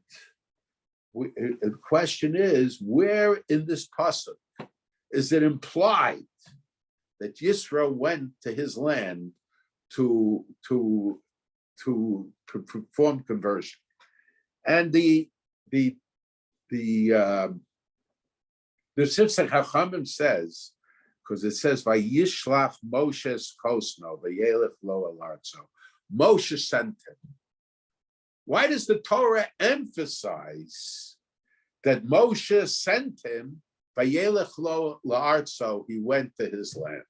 the question is, where in this pasuk is it implied that Yisro went to his land to perform conversion? And the Sifsei Chachamim says, because it says Vayishlach Moshe's Kosno Vayelech Lo El Artzo. Moshe sent him. Why does the Torah emphasize that Moshe sent him? Vayelech Lo Artzo, he went to his land.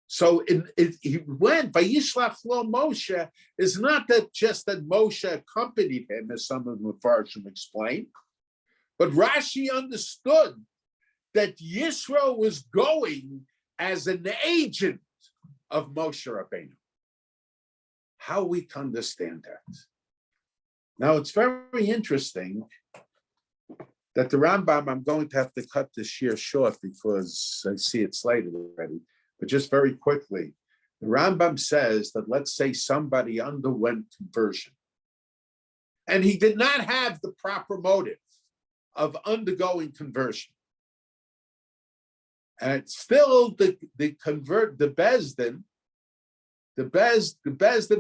So he went. Vayishlach Lo Moshe is not that just that Moshe accompanied him, as some of the Parshas explain, but Rashi understood that Yisro was going as an agent of Moshe Rabbeinu. How we can understand that? Now, it's very interesting that the Rambam, I'm going to have to cut this shir short because I see it's late already, but just very quickly, the Rambam says that, let's say somebody underwent conversion and he did not have the proper motive of undergoing conversion. And still the Bezdin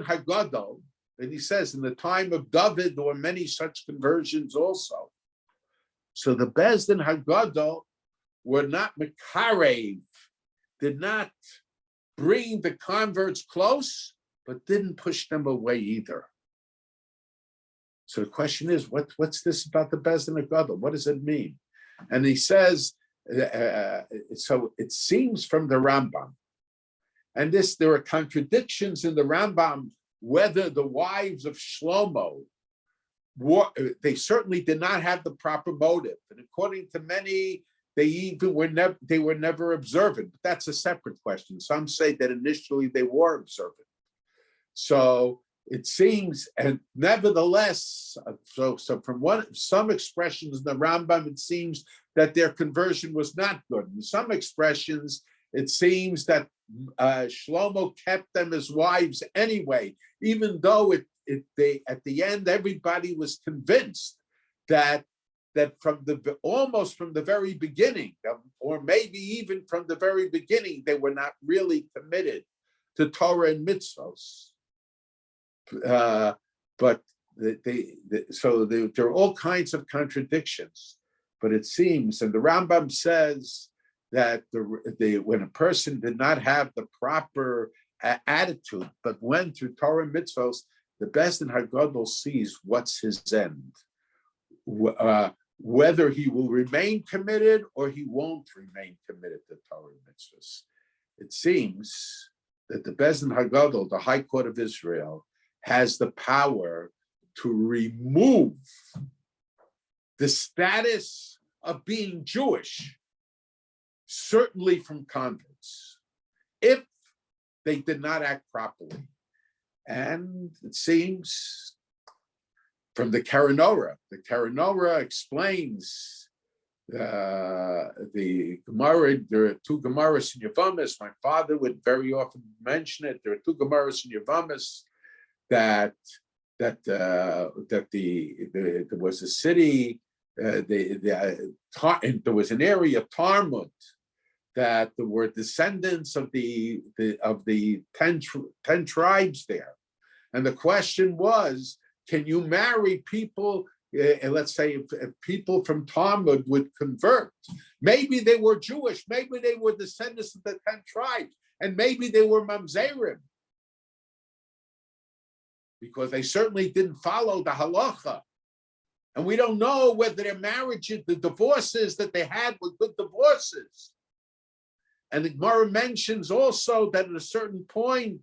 Hagadol, and he says in the time of David there were many such conversions also. So the Bezdin Hagadol were not mekarev, did not bring the converts close, but didn't push them away either. So the question is, what's this about the Bezdin Hagadol? What does it mean? And he says, so it seems from the Rambam, and there are contradictions in the Rambam whether the wives of Shlomo they certainly did not have the proper motive, and according to many, they were never observant. But that's a separate question. Some say that initially they were observant. So it seems, and nevertheless, so from some expressions in the Rambam, it seems that their conversion was not good. In some expressions, it seems that Shlomo kept them as wives anyway, even though they at the end everybody was convinced that almost from the very beginning, or maybe even from the very beginning, they were not really committed to Torah and mitzvos. But there are all kinds of contradictions. But it seems, and the Rambam says that when a person did not have the proper attitude, but went through Torah and mitzvos, the Bezdin Hagadol sees what's his end, whether he will remain committed or he won't remain committed to Torah and mitzvos. It seems that the Bezdin Hagadol, the High Court of Israel, has the power to remove the status of being Jewish, certainly from converts, if they did not act properly. And it seems from the Karanora explains the Gemara. There are two Gemaras in Yavamis. My father would very often mention it. There are two Gemaras in Yavamis that there was a city, there was an area of Talmud that there were descendants of the 10 tribes there, and the question was, can you marry people? Let's say if people from Talmud would convert, maybe they were Jewish, maybe they were descendants of the 10 tribes, and maybe they were mamzerim, because they certainly didn't follow the halacha. And we don't know whether their marriages, the divorces that they had were good divorces. And the Gemara mentions also that at a certain point,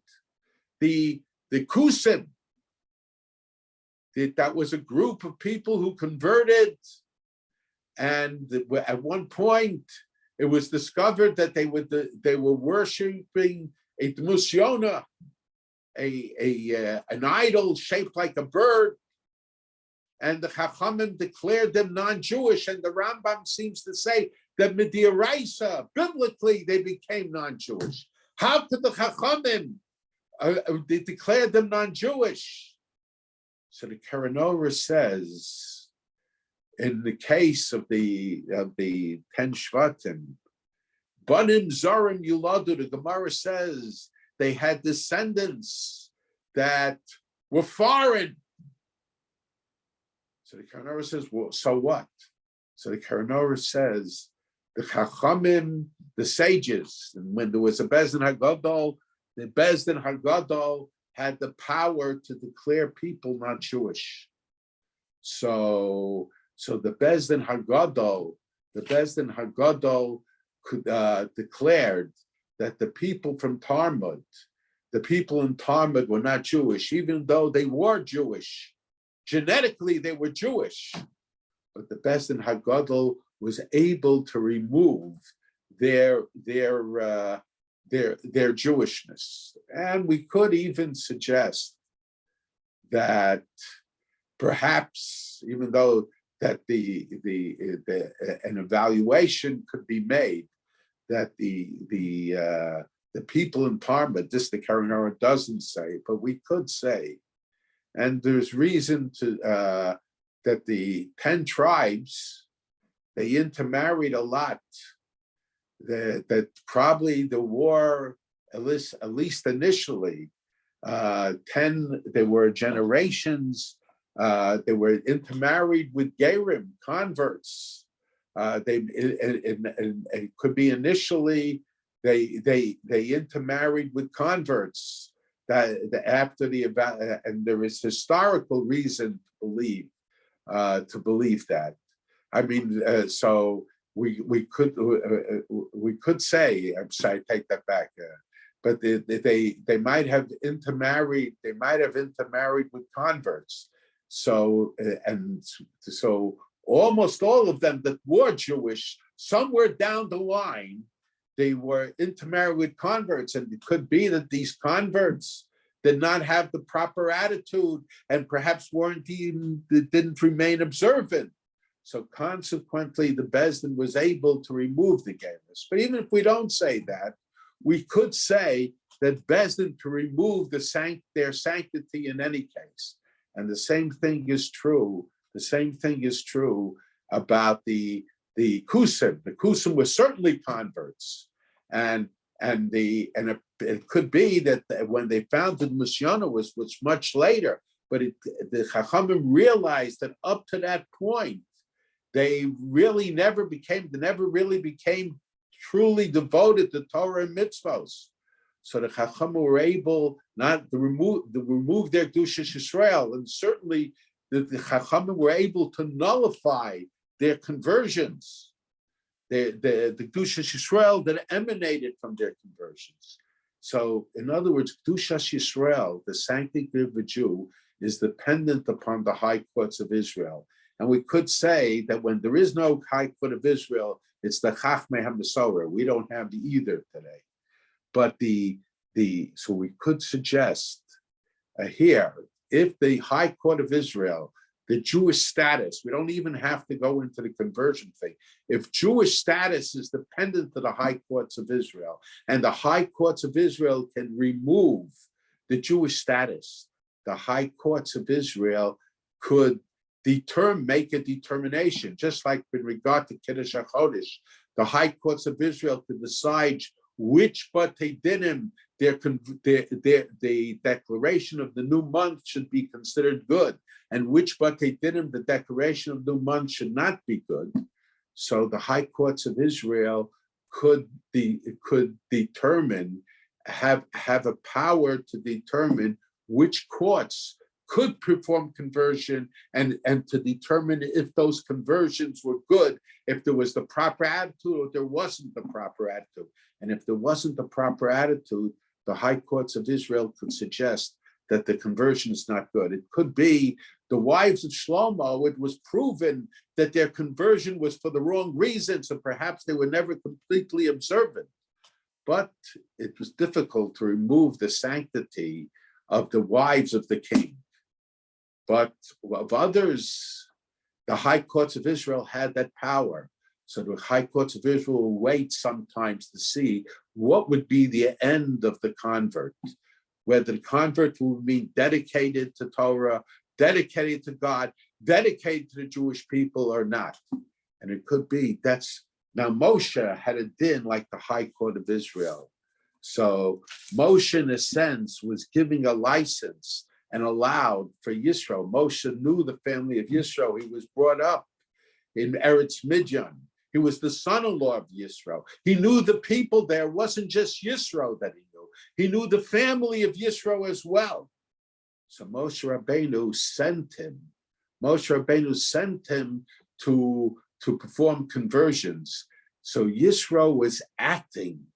the Kusim, that was a group of people who converted. And at one point, it was discovered that they were worshiping a Dmusyona, an idol shaped like a bird, and the Chachamim declared them non-Jewish, and the Rambam seems to say that Midiaraisa, biblically, they became non-Jewish. How could the Chachamim declare them non-Jewish? So the Karanora says in the case of the 10 Shvatim, Banim Zorim Yuladu, the Gemara says they had descendants that were foreign. So the Karanora says, well, so what? So the Karanora says, the Chachamim, the sages, and when there was a Bezdin Hagadol, the Bezdin Hagadol had the power to declare people not Jewish. So the Bezdin Hagadol declared that the people from Talmud, the people in Talmud were not Jewish, even though they were Jewish. Genetically, they were Jewish, but the Bezdin Hagadol was able to remove their Jewishness, and we could even suggest that perhaps, even though that an evaluation could be made that the people in Parma, this the Karanora doesn't say, but we could say, and there's reason to that the 10 tribes, they intermarried a lot. That probably the war, at least initially, there were generations. They were intermarried with Gerim, converts. It could be initially they intermarried with converts. That after and there is historical reason to believe that. I mean, so we could say, I'm sorry, take that back. But they might have intermarried. They might have intermarried with converts. So almost all of them that were Jewish, somewhere down the line, they were intermarried with converts, and it could be that these converts did not have the proper attitude, and perhaps didn't remain observant. So consequently, the Bezdin was able to remove the gayness. But even if we don't say that, we could say that Bezdin to remove their sanctity in any case. And the same thing is true. The same thing is true about the Kusim. The Kusim were certainly converts, and it could be that when they founded Misyana was much later. But the Chachamim realized that up to that point, they never really became truly devoted to Torah and mitzvos. So the Chachamim were able not to remove their Kedushas Yisrael, and certainly the Chachamim were able to nullify their conversions, the Kedushas Yisrael that emanated from their conversions. So, in other words, Kedushas Yisrael, the sanctity of a Jew, is dependent upon the high courts of Israel. And we could say that when there is no high court of Israel, it's the Chachmei HaMesorah. We don't have either today. But so we could suggest here, if the High Court of Israel, the Jewish status, we don't even have to go into the conversion thing. If Jewish status is dependent to the High Courts of Israel, and the High Courts of Israel can remove the Jewish status, the High Courts of Israel could make a determination, just like in regard to Kiddush HaChodesh, the High Courts of Israel could decide which Batei Dinim, the declaration of the new month should be considered good, and which Batei Dinim, the declaration of the new month should not be good. So the High Courts of Israel could determine, have a power to determine which courts could perform conversion, and to determine if those conversions were good, if there was the proper attitude or there wasn't the proper attitude. And if there wasn't the proper attitude, the High Courts of Israel could suggest that the conversion is not good. It could be the wives of Shlomo, it was proven that their conversion was for the wrong reasons, and perhaps they were never completely observant. But it was difficult to remove the sanctity of the wives of the king. But of others, the High Courts of Israel had that power. So the High Courts of Israel will wait sometimes to see what would be the end of the convert, whether the convert will be dedicated to Torah, dedicated to God, dedicated to the Jewish people or not. And it could be now Moshe had a din like the High Court of Israel. So Moshe, in a sense, was giving a license and allowed for Yisro. Moshe knew the family of Yisro. He was brought up in Eretz Midian. He was the son-in-law of Yisro. He knew the people there. It wasn't just Yisro that he knew. He knew the family of Yisro as well. So Moshe Rabbeinu sent him. Moshe Rabbeinu sent him to perform conversions. So Yisro was acting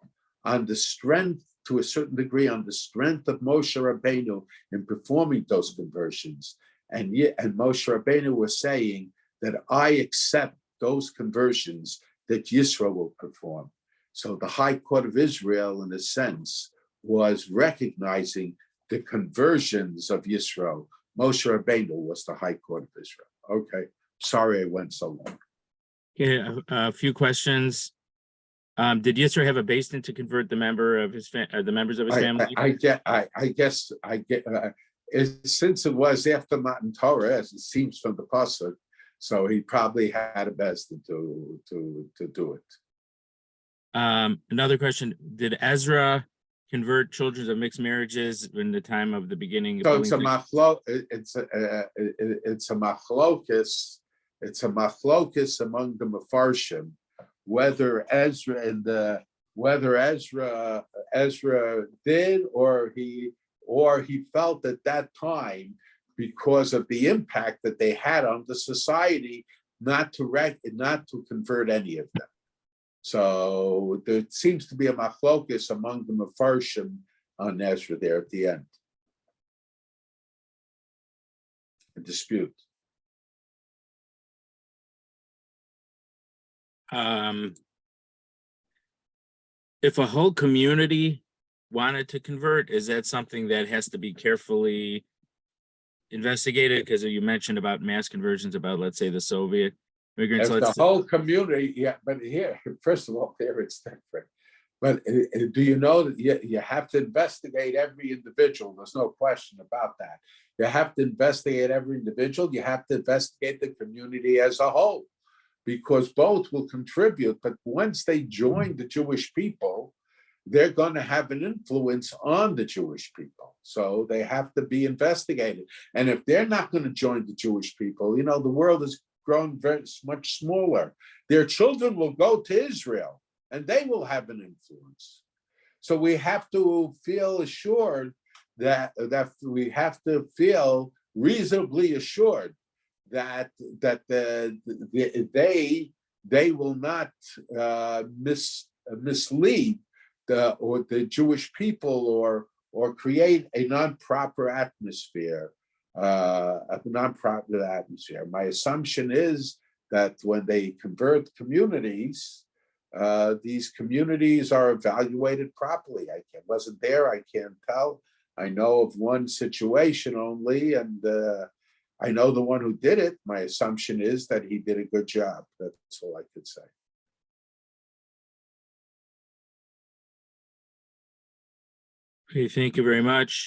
on the strength, to a certain degree, on the strength of Moshe Rabbeinu in performing those conversions. And Moshe Rabbeinu was saying that I accept those conversions that Yisro will perform. So the High Court of Israel, in a sense, was recognizing the conversions of Yisro. Moshe Rabbeinu was the High Court of Israel. Okay, sorry I went so long. Yeah, a few questions. Did Yisro have a beis din to convert the members of his family? I guess since it was after Matan Torah, as it seems from the Parshas, so he probably had a beis din to do it. Another question: did Ezra convert children of mixed marriages in the time of the beginning? So it's a machlokes. It's a machlokes among the Mefarshim, whether Ezra did or he felt at that time, because of the impact that they had on the society, not to convert any of them. So there seems to be a machlokes among the Mefarshim on Ezra there at the end. A dispute. If a whole community wanted to convert, is that something that has to be carefully investigated? Because you mentioned about mass conversions, about, let's say, the Soviet immigrants. If the whole community, yeah, but here, first of all, there it's different. But do you know that you have to investigate every individual? There's no question about that. You have to investigate every individual. You have to investigate the community as a whole, because both will contribute. But once they join the Jewish people, they're going to have an influence on the Jewish people. So they have to be investigated. And if they're not going to join the Jewish people, the world has grown very much smaller. Their children will go to Israel and they will have an influence. So we have to feel assured that we have to feel reasonably assured that they will not mislead the Jewish people or create a non-proper atmosphere. My assumption is that when they convert communities, these communities are evaluated properly. I wasn't there, I can't tell. I know of one situation only, and I know the one who did it. My assumption is that he did a good job. That's all I could say. Okay, thank you very much.